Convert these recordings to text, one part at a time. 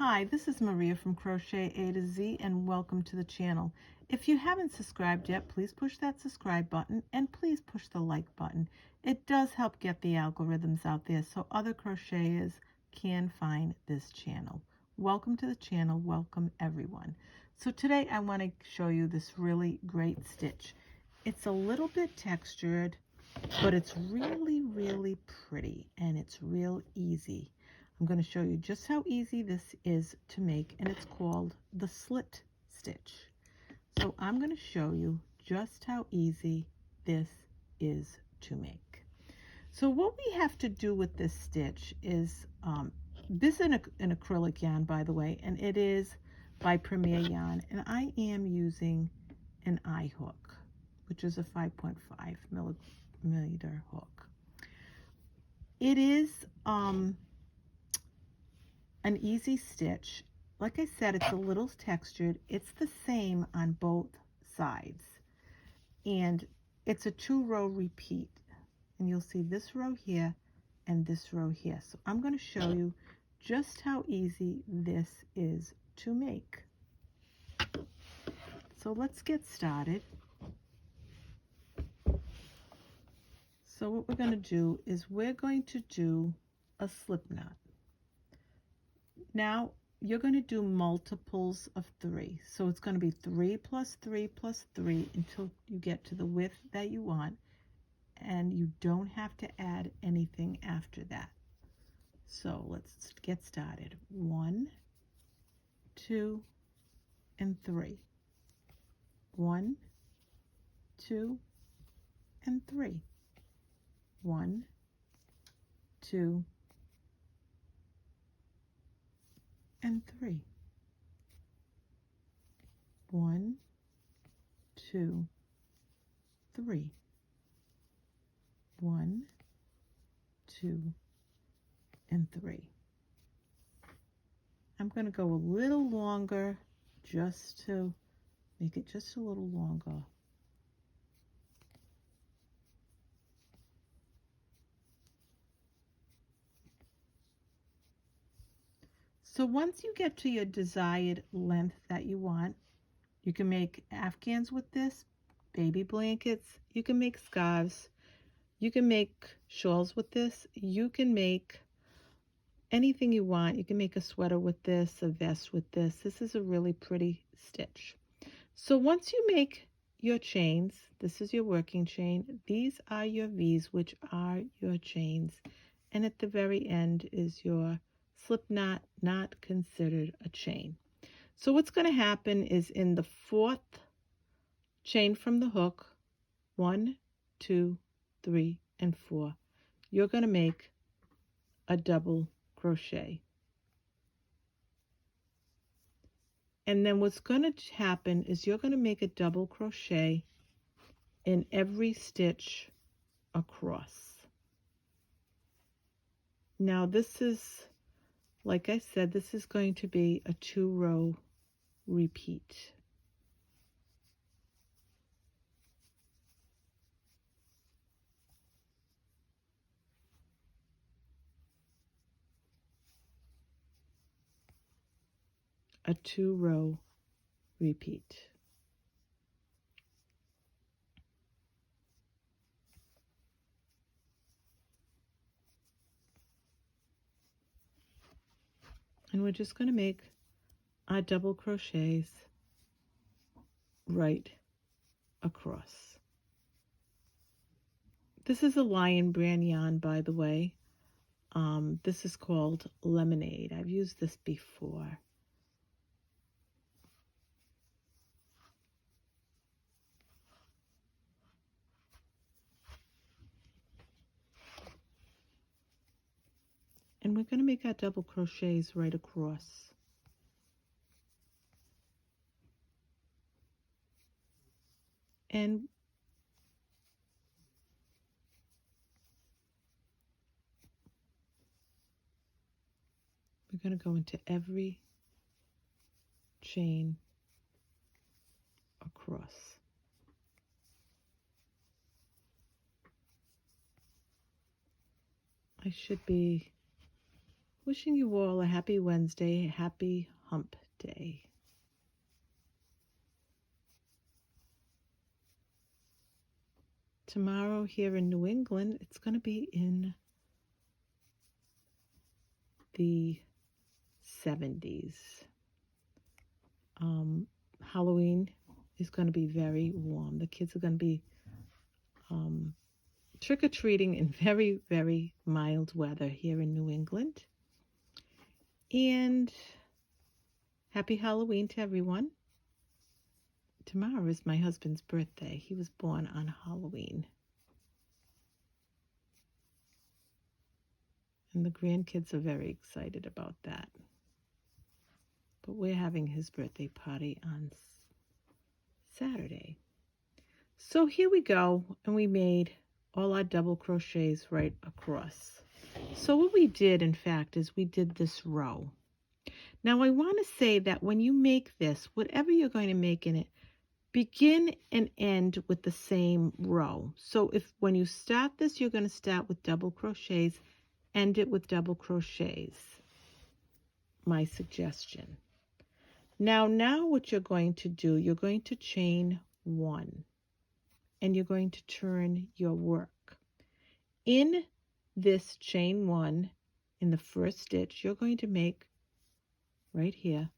Hi, this is Maria from Crochet A to Z and welcome to the channel. If you haven't subscribed yet, please push that subscribe button and please push the like button. It does help get the algorithms out there so other crocheters can find this channel. Welcome to the channel, welcome everyone. So today I want to show you this really great stitch. It's a little bit textured, but it's really pretty and it's real easy. I'm going to show you just how easy this is to make, and it's called the slit stitch. So I'm going to show you just how easy this is to make. So what we have to do with this stitch is, this is an acrylic yarn, by the way, and it is by Premier Yarn, and I am using an eye hook, which is a 5.5 millimeter hook. It is an easy stitch. Like I said, it's a little textured. It's the same on both sides, and it's a 2-row repeat, and you'll see this row here and this row here. So I'm going to show you just how easy this is to make. So let's get started. So what we're going to do is we're going to do a slip knot. Now you're going to do multiples of 3. So it's going to be 3 plus 3 plus 3 until you get to the width that you want, and you don't have to add anything after that. So let's get started. 1, 2, and 3. 1, 2, and 3. 1, 2, and 3. 1, 2, 3. 1, 2, and 3. I'm going to go a little longer just to make it just a little longer. So once you get to your desired length that you want, you can make Afghans with this, baby blankets, you can make scarves, you can make shawls with this, you can make anything you want. You can make a sweater with this, a vest with this. This is a really pretty stitch. So once you make your chains, this is your working chain, these are your V's, which are your chains, and at the very end is your slip knot, not considered a chain. So what's going to happen is in the 4th chain from the hook, 1, 2, 3, and 4, you're going to make a double crochet. And then what's going to happen is you're going to make a double crochet in every stitch across. Now this is, like I said, this is going to be a 2-row repeat. A 2-row repeat. And we're just going to make our double crochets right across. This is a Lion brand yarn, by the way. This is called Lemonade. I've used this before. And we're going to make our double crochets right across. And we're going to go into every chain across. I should be Wishing you all a happy Wednesday, happy hump day. Tomorrow here in New England, it's going to be in the 70s. Halloween is going to be very warm. The kids are going to be trick-or-treating in very, very mild weather here in New England. And happy Halloween to everyone. Tomorrow is my husband's birthday. He was born on Halloween. And the grandkids are very excited about that. But we're having his birthday party on Saturday. So here we go, and we made all our double crochets right across. So what we did, in fact, is we did this row. Now I want to say that when you make this, whatever you're going to make in it, begin and end with the same row. So if when you start this, you're going to start with double crochets, end it with double crochets. My suggestion. Now what you're going to do, you're going to chain one, and you're going to turn your work. In this chain one, in the first stitch, you're going to make right here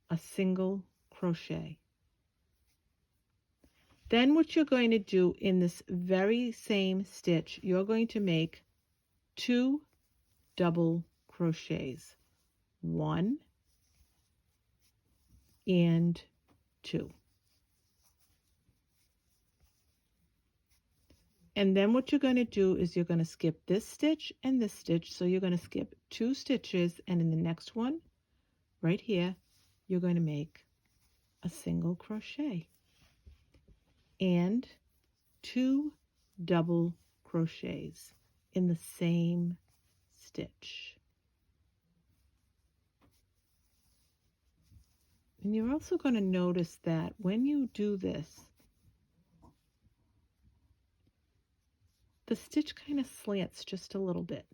a single crochet. Then what you're going to do in this very same stitch, you're going to make 2 double crochets, 1 and 2. And then what you're going to do is you're going to skip this stitch and this stitch. So you're going to skip 2 stitches, and in the next one, right here, you're going to make a single crochet and 2 double crochets in the same stitch. And you're also going to notice that when you do this, the stitch kind of slants just a little bit.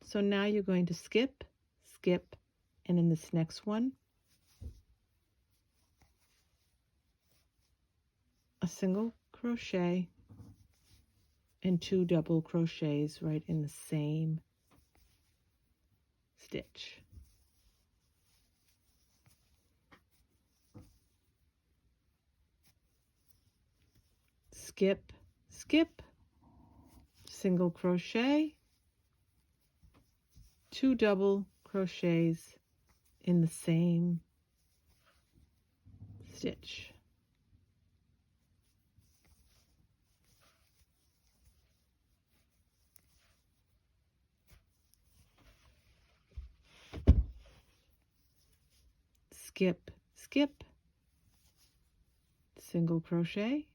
So now you're going to skip, skip, and in this next one, a single crochet and 2 double crochets right in the same stitch. Skip, skip, single crochet, 2 double crochets in the same stitch. Skip, skip, single crochet.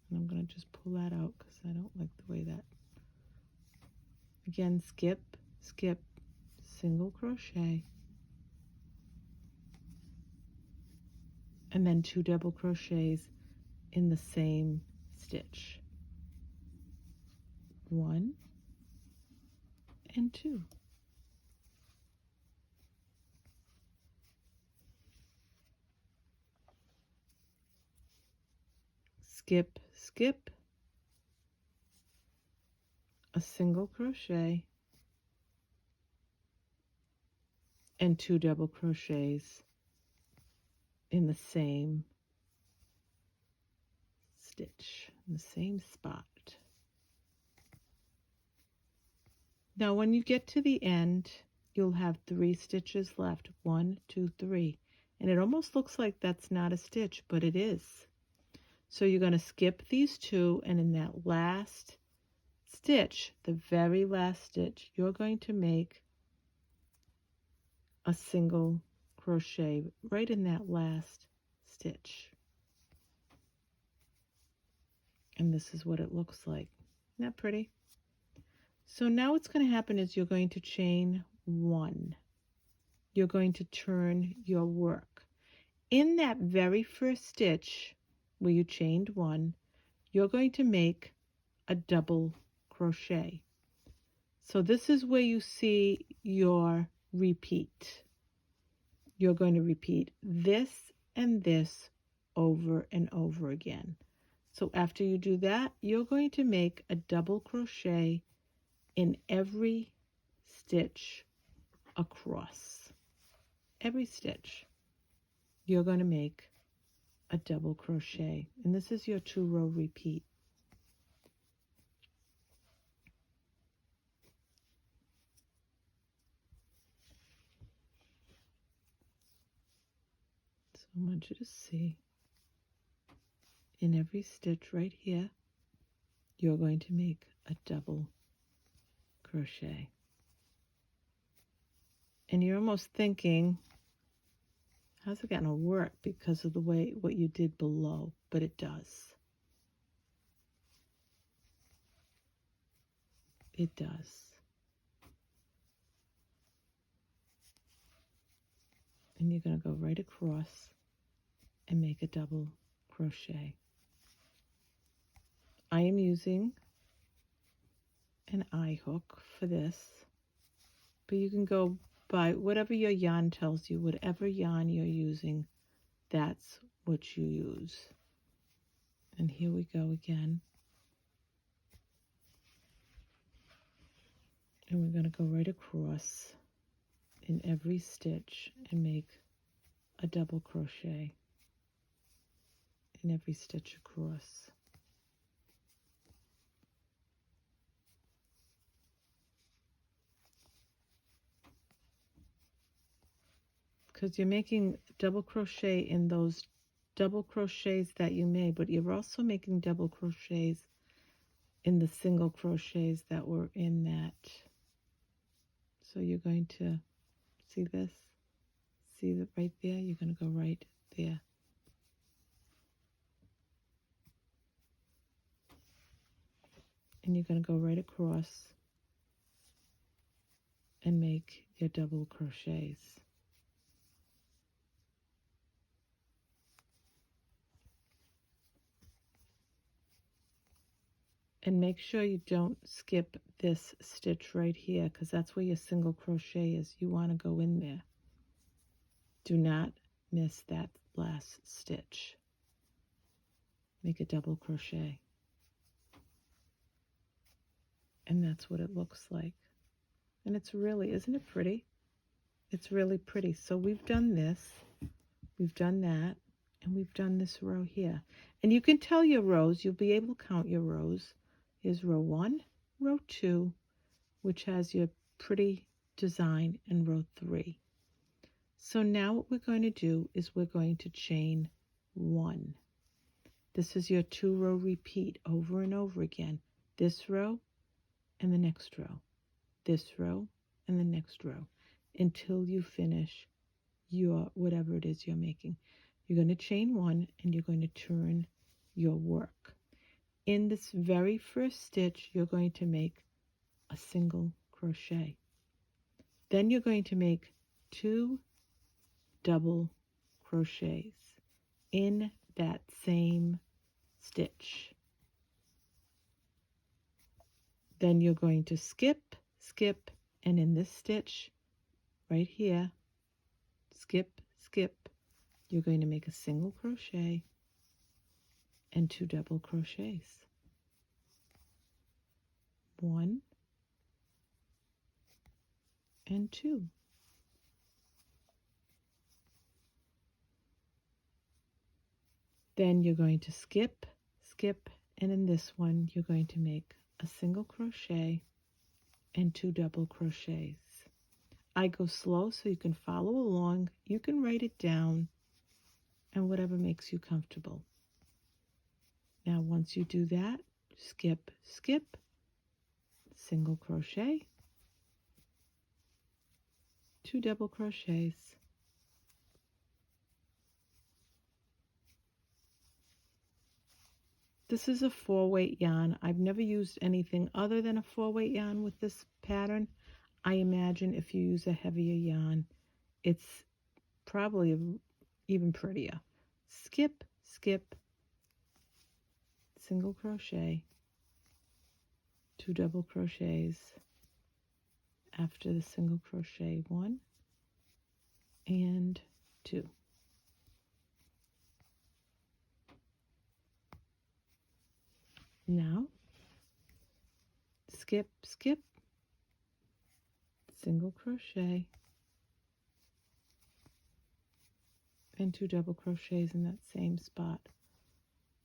And I'm going to just pull that out because I don't like the way that. Again, skip, skip, single crochet, and then 2 double crochets in the same stitch. 1 and 2. Skip, skip, a single crochet and 2 double crochets in the same stitch, in the same spot. Now when you get to the end, you'll have 3 stitches left. 1, 2, 3. And it almost looks like that's not a stitch, but it is. So you're going to skip these 2, and in that last stitch, the very last stitch, you're going to make a single crochet right in that last stitch. And this is what it looks like. Isn't that pretty? So now what's going to happen is you're going to chain 1. You're going to turn your work. In that very first stitch where you chained 1, you're going to make a double crochet. So this is where you see your repeat. You're going to repeat this and this over and over again. So after you do that, you're going to make a double crochet in every stitch across. Every stitch, you're going to make a double crochet. And this is your 2-row repeat. So I want you to see in every stitch right here, you're going to make a double crochet. And you're almost thinking, how's it going to work because of the way what you did below? But it does. It does. And you're going to go right across and make a double crochet. I am using an eye hook for this, but you can go by whatever your yarn tells you. Whatever yarn you're using, that's what you use. And here we go again. And we're going to go right across in every stitch and make a double crochet in every stitch across. Because you're making double crochet in those double crochets that you made, but you're also making double crochets in the single crochets that were in that. So you're going to see this, see that right there, you're going to go right there. And you're going to go right across and make your double crochets. And make sure you don't skip this stitch right here, because that's where your single crochet is. You want to go in there. Do not miss that last stitch. Make a double crochet. And that's what it looks like. And it's really, isn't it pretty? It's really pretty. So we've done this, we've done that, and we've done this row here. And you can tell your rows, you'll be able to count your rows. Here's row 1, row 2, which has your pretty design, and row 3. So now what we're going to do is we're going to chain 1. This is your 2-row repeat over and over again. This row and the next row. This row and the next row until you finish your whatever it is you're making. You're going to chain 1 and you're going to turn your work. In this very first stitch, you're going to make a single crochet. Then you're going to make 2 double crochets in that same stitch. Then you're going to skip, skip, and in this stitch right here, skip, skip, you're going to make a single crochet and 2 double crochets. 1 and 2. Then you're going to skip, skip, and in this one you're going to make a single crochet and 2 double crochets. I go slow so you can follow along. You can write it down and whatever makes you comfortable. Now once you do that, skip, skip, single crochet, 2 double crochets, this is a 4-weight yarn. I've never used anything other than a 4-weight yarn with this pattern. I imagine if you use a heavier yarn, it's probably even prettier. Skip, skip, single crochet, 2 double crochets after the single crochet, 1 and 2. Now skip, skip, single crochet, and 2 double crochets in that same spot,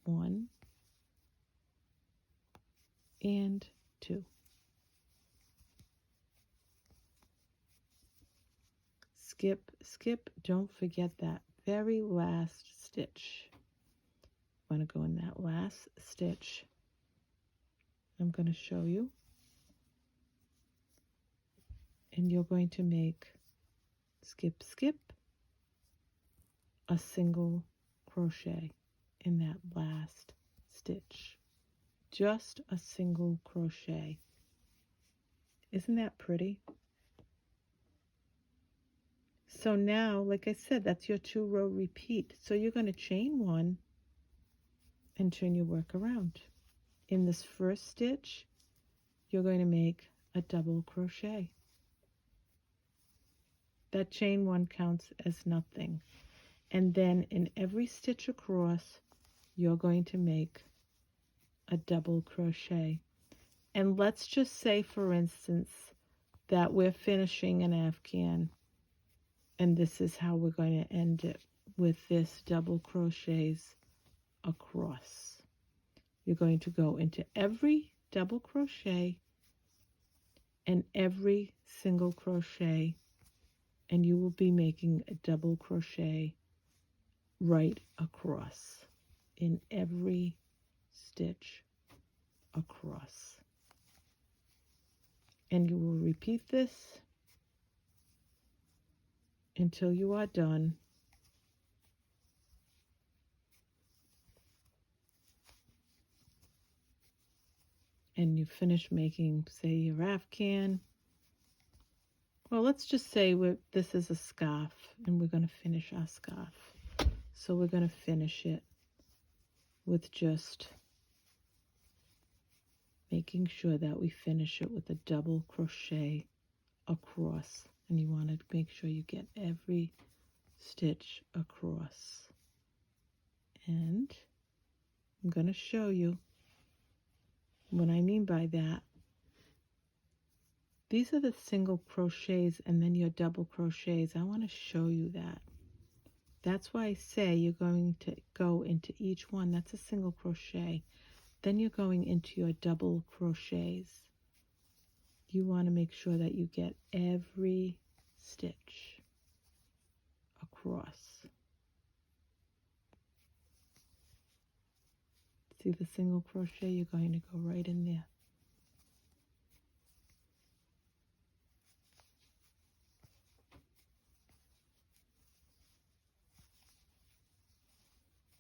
1 and 2. Skip, skip, don't forget that very last stitch. I'm going to go in that last stitch. I'm going to show you, and you're going to make skip, skip, a single crochet in that last stitch. Just a single crochet. Isn't that pretty? So now, like I said, that's your 2-row repeat. So you're going to chain 1 and turn your work around. In this first stitch, you're going to make a double crochet. That chain 1 counts as nothing. And then in every stitch across, you're going to make a double crochet. And let's just say, for instance, that we're finishing an Afghan, and this is how we're going to end it, with this double crochets across. You're going to go into every double crochet and every single crochet, and you will be making a double crochet right across in every stitch across. And you will repeat this until you are done. And you finish making, say, your Afghan. Well, let's just say this is a scarf, and we're going to finish our scarf. So we're going to finish it with just making sure that we finish it with a double crochet across. And you want to make sure you get every stitch across. And I'm going to show you what I mean by that. These are the single crochets and then your double crochets. I want to show you that. That's why I say you're going to go into each one. That's a single crochet. Then you're going into your double crochets. You want to make sure that you get every stitch across. See the single crochet? You're going to go right in there.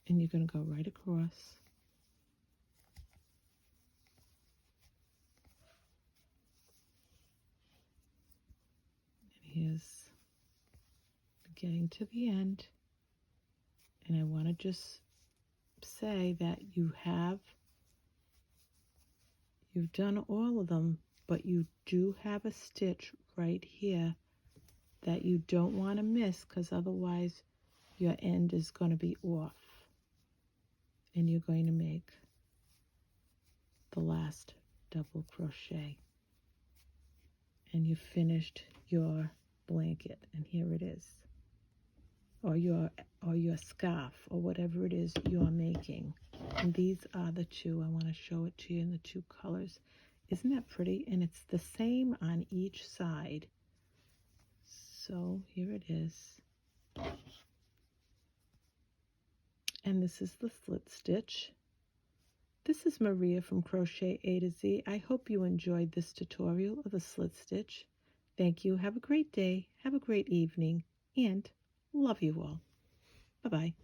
And you're going to go right across. And here's getting to the end. And I want to just say that you've done all of them, but you do have a stitch right here that you don't want to miss, because otherwise your end is going to be off. And you're going to make the last double crochet. And you finished your blanket, and here it is. Or your scarf, or whatever it is you're making. And these are the 2. I want to show it to you in the 2 colors. Isn't that pretty? And it's the same on each side. So here it is. And this is the slit stitch. This is Maria from Crochet A to Z. I hope you enjoyed this tutorial of the slit stitch. Thank you. Have a great day. Have a great evening. And love you all. Bye-bye.